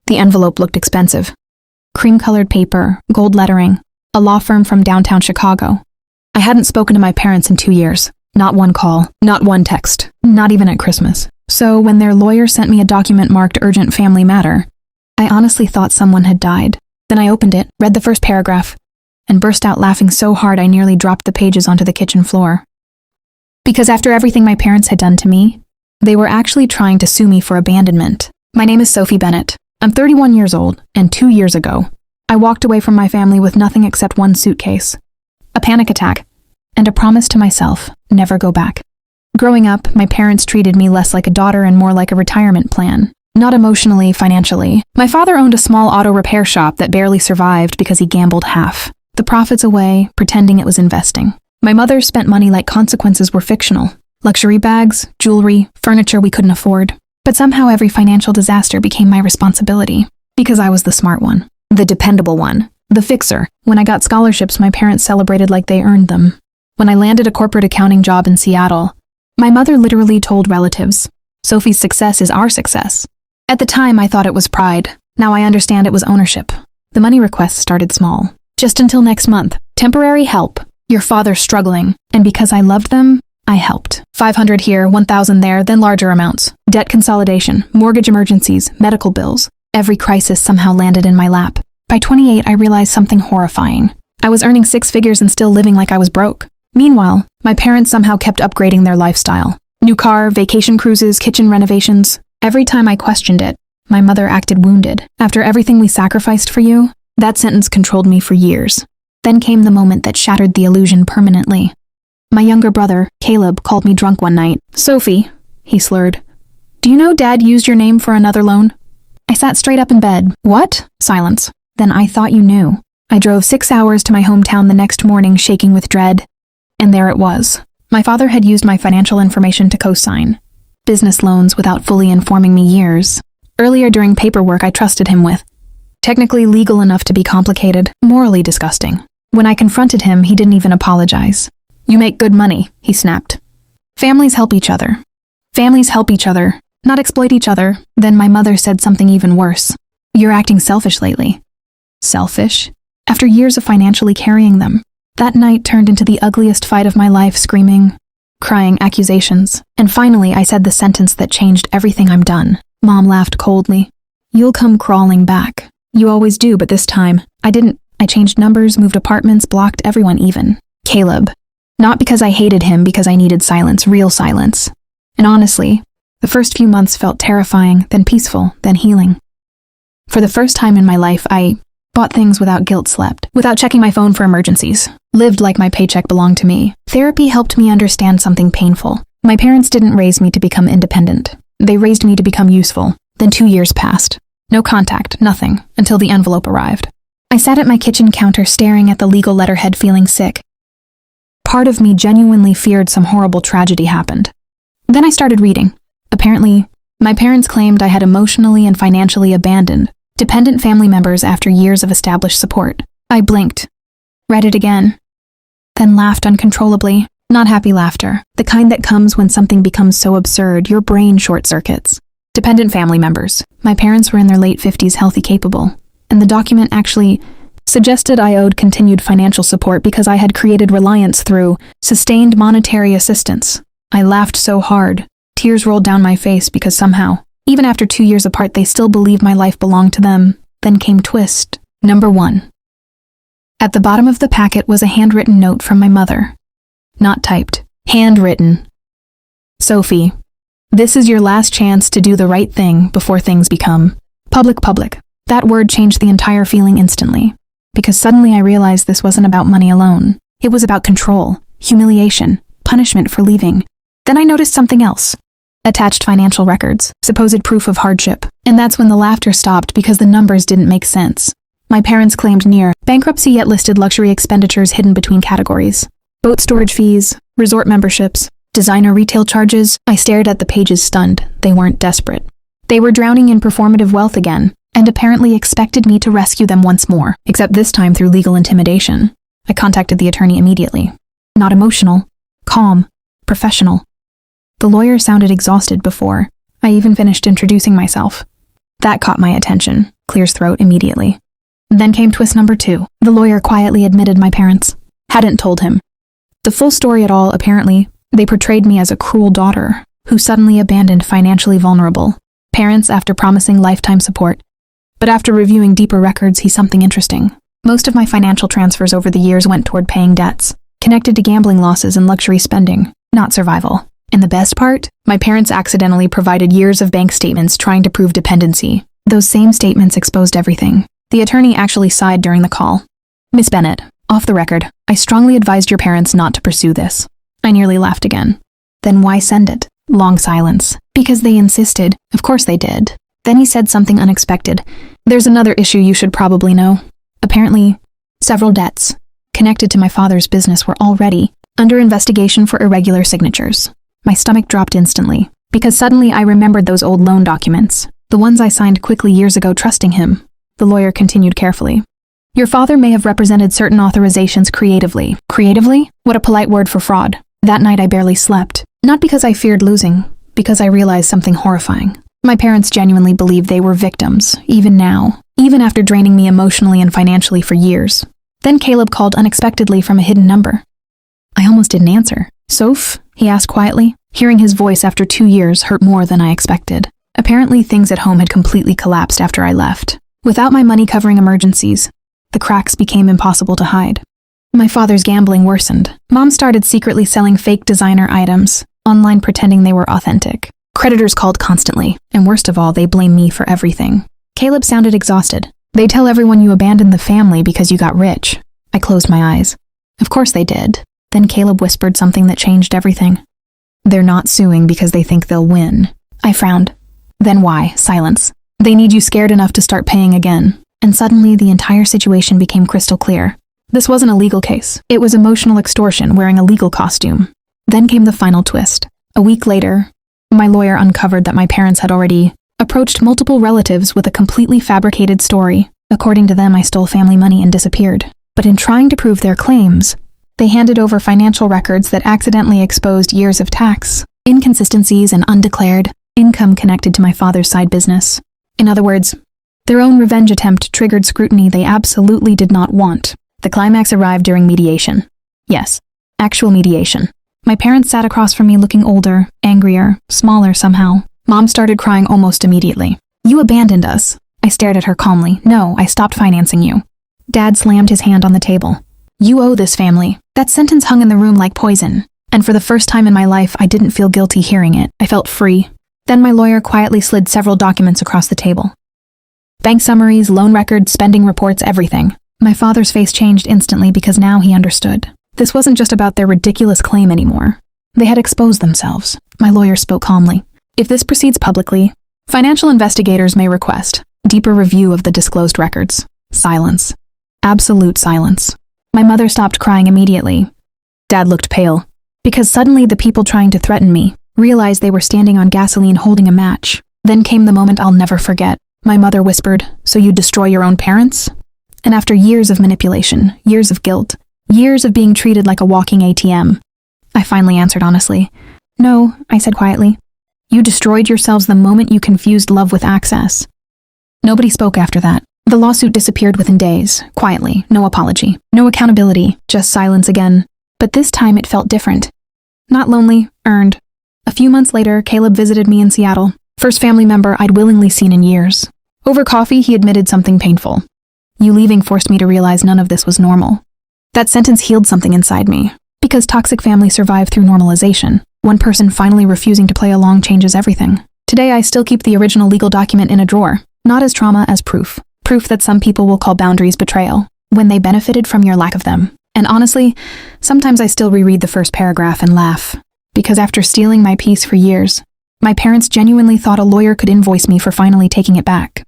The envelope looked expensive. Cream-colored paper, gold lettering, a law firm from downtown Chicago. I hadn't spoken to my parents in 2 years. Not one call, not one text, not even at Christmas. So when their lawyer sent me a document marked urgent family matter, I honestly thought someone had died. Then I opened it, read the first paragraph, and burst out laughing so hard I nearly dropped the pages onto the kitchen floor. Because after everything my parents had done to me, they were actually trying to sue me for abandonment. My name is Sophie Bennett. I'm 31 years old, and 2 years ago, I walked away from my family with nothing except one suitcase, a panic attack, and a promise to myself, never go back. Growing up, my parents treated me less like a daughter and more like a retirement plan. Not emotionally, financially. My father owned a small auto repair shop that barely survived because he gambled half the profits away, pretending it was investing. My mother spent money like consequences were fictional. Luxury bags, jewelry, furniture we couldn't afford. But somehow every financial disaster became my responsibility. Because I was the smart one. The dependable one. The fixer. When I got scholarships, my parents celebrated like they earned them. When I landed a corporate accounting job in Seattle, my mother literally told relatives, "Sophie's success is our success." At the time, I thought it was pride. Now I understand it was ownership. The money requests started small. Just until next month. Temporary help. Your father's struggling. And because I loved them, I helped. $500 here, $1,000 there, then larger amounts. Debt consolidation, mortgage emergencies, medical bills. Every crisis somehow landed in my lap. By 28, I realized something horrifying. I was earning 6 figures and still living like I was broke. Meanwhile, my parents somehow kept upgrading their lifestyle. New car, vacation cruises, kitchen renovations. Every time I questioned it, my mother acted wounded. After everything we sacrificed for you, that sentence controlled me for years. Then came the moment that shattered the illusion permanently. My younger brother, Caleb, called me drunk one night. "Sophie," he slurred, "do you know Dad used your name for another loan?" I sat straight up in bed. "What?" Silence. "Then I thought you knew." I drove 6 hours to my hometown the next morning, shaking with dread. And there it was. My father had used my financial information to co-sign business loans without fully informing me years. Earlier during paperwork I trusted him with. Technically legal enough to be complicated, morally disgusting. When I confronted him, he didn't even apologize. "You make good money," he snapped. Families help each other. Families help each other, not exploit each other." Then my mother said something even worse. "You're acting selfish lately." Selfish? After years of financially carrying them. That night turned into the ugliest fight of my life, screaming, crying, accusations. And finally, I said the sentence that changed everything. "I'm done." Mom laughed coldly. "You'll come crawling back. You always do, but this time, I didn't. I changed numbers, moved apartments, blocked everyone even. Caleb. Not because I hated him, because I needed silence, real silence. And honestly, the first few months felt terrifying, then peaceful, then healing. For the first time in my life, I bought things without guilt, slept without checking my phone for emergencies, lived like my paycheck belonged to me. Therapy helped me understand something painful. My parents didn't raise me to become independent. They raised me to become useful. Then 2 years passed. No contact, nothing, until the envelope arrived. I sat at my kitchen counter staring at the legal letterhead, feeling sick. Part of me genuinely feared some horrible tragedy happened. Then I started reading. Apparently, my parents claimed I had emotionally and financially abandoned dependent family members after years of established support. I blinked, read it again, then laughed uncontrollably. Not happy laughter, the kind that comes when something becomes so absurd your brain short-circuits. Dependent family members. My parents were in their late 50s, healthy, capable, and the document actually suggested I owed continued financial support because I had created reliance through sustained monetary assistance. I laughed so hard. Tears rolled down my face because somehow, even after 2 years apart, they still believed my life belonged to them. Then came twist. Number 1. At the bottom of the packet was a handwritten note from my mother. Not typed. Handwritten. "Sophie, this is your last chance to do the right thing before things become public. That word changed the entire feeling instantly, because suddenly I realized this wasn't about money alone. It was about control, humiliation, punishment for leaving. Then I noticed something else. Attached financial records, supposed proof of hardship. And that's when the laughter stopped because the numbers didn't make sense. My parents claimed near bankruptcy yet listed luxury expenditures hidden between categories. Boat storage fees, resort memberships, designer retail charges. I stared at the pages stunned. They weren't desperate. They were drowning in performative wealth again, and apparently expected me to rescue them once more, except this time through legal intimidation. I contacted the attorney immediately. Not emotional, calm, professional. The lawyer sounded exhausted before I even finished introducing myself. That caught my attention, clears throat immediately. Then came twist number 2. The lawyer quietly admitted my parents hadn't told him the full story at all. Apparently, they portrayed me as a cruel daughter who suddenly abandoned financially vulnerable parents after promising lifetime support. But after reviewing deeper records, he something interesting. Most of my financial transfers over the years went toward paying debts, connected to gambling losses and luxury spending, not survival. And the best part? My parents accidentally provided years of bank statements trying to prove dependency. Those same statements exposed everything. The attorney actually sighed during the call. Miss Bennett, off the record, I strongly advised your parents not to pursue this. I nearly laughed again. Then why send it? Long silence. Because they insisted. Of course they did. Then he said something unexpected. There's another issue you should probably know. Apparently, several debts connected to my father's business were already under investigation for irregular signatures. My stomach dropped instantly, because suddenly I remembered those old loan documents, the ones I signed quickly years ago trusting him. The lawyer continued carefully. Your father may have represented certain authorizations creatively. Creatively? What a polite word for fraud. That night I barely slept. Not because I feared losing, because I realized something horrifying. My parents genuinely believed they were victims, even now, even after draining me emotionally and financially for years. Then Caleb called unexpectedly from a hidden number. I almost didn't answer. Soph? He asked quietly. Hearing his voice after 2 years hurt more than I expected. Apparently things at home had completely collapsed after I left. Without my money covering emergencies, the cracks became impossible to hide. My father's gambling worsened. Mom started secretly selling fake designer items, online pretending they were authentic. Creditors called constantly, and worst of all, they blamed me for everything. Caleb sounded exhausted. They tell everyone you abandoned the family because you got rich. I closed my eyes. Of course they did. Then Caleb whispered something that changed everything. They're not suing because they think they'll win. I frowned. Then why? Silence. They need you scared enough to start paying again. And suddenly the entire situation became crystal clear. This wasn't a legal case. It was emotional extortion wearing a legal costume. Then came the final twist. A week later, my lawyer uncovered that my parents had already approached multiple relatives with a completely fabricated story. According to them, I stole family money and disappeared. But in trying to prove their claims, they handed over financial records that accidentally exposed years of tax, inconsistencies, and undeclared income connected to my father's side business. In other words, their own revenge attempt triggered scrutiny they absolutely did not want. The climax arrived during mediation. Yes, actual mediation. My parents sat across from me looking older, angrier, smaller somehow. Mom started crying almost immediately. You abandoned us. I stared at her calmly. No, I stopped financing you. Dad slammed his hand on the table. You owe this family. That sentence hung in the room like poison. And for the first time in my life, I didn't feel guilty hearing it. I felt free. Then my lawyer quietly slid several documents across the table. Bank summaries, loan records, spending reports, everything. My father's face changed instantly because now he understood. This wasn't just about their ridiculous claim anymore. They had exposed themselves. My lawyer spoke calmly. If this proceeds publicly, financial investigators may request deeper review of the disclosed records. Silence. Absolute silence. My mother stopped crying immediately. Dad looked pale. Because suddenly the people trying to threaten me realized they were standing on gasoline holding a match. Then came the moment I'll never forget. My mother whispered, "So you destroy your own parents?" And after years of manipulation, years of guilt, years of being treated like a walking ATM, I finally answered honestly. No, I said quietly. You destroyed yourselves the moment you confused love with access. Nobody spoke after that. The lawsuit disappeared within days, quietly, no apology, no accountability, just silence again. But this time it felt different. Not lonely, earned. A few months later, Caleb visited me in Seattle, first family member I'd willingly seen in years. Over coffee, he admitted something painful. You leaving forced me to realize none of this was normal. That sentence healed something inside me. Because toxic families survive through normalization. One person finally refusing to play along changes everything. Today, I still keep the original legal document in a drawer, not as trauma, as proof. Proof that some people will call boundaries betrayal, when they benefited from your lack of them. And honestly, sometimes I still reread the first paragraph and laugh. Because after stealing my peace for years, my parents genuinely thought a lawyer could invoice me for finally taking it back.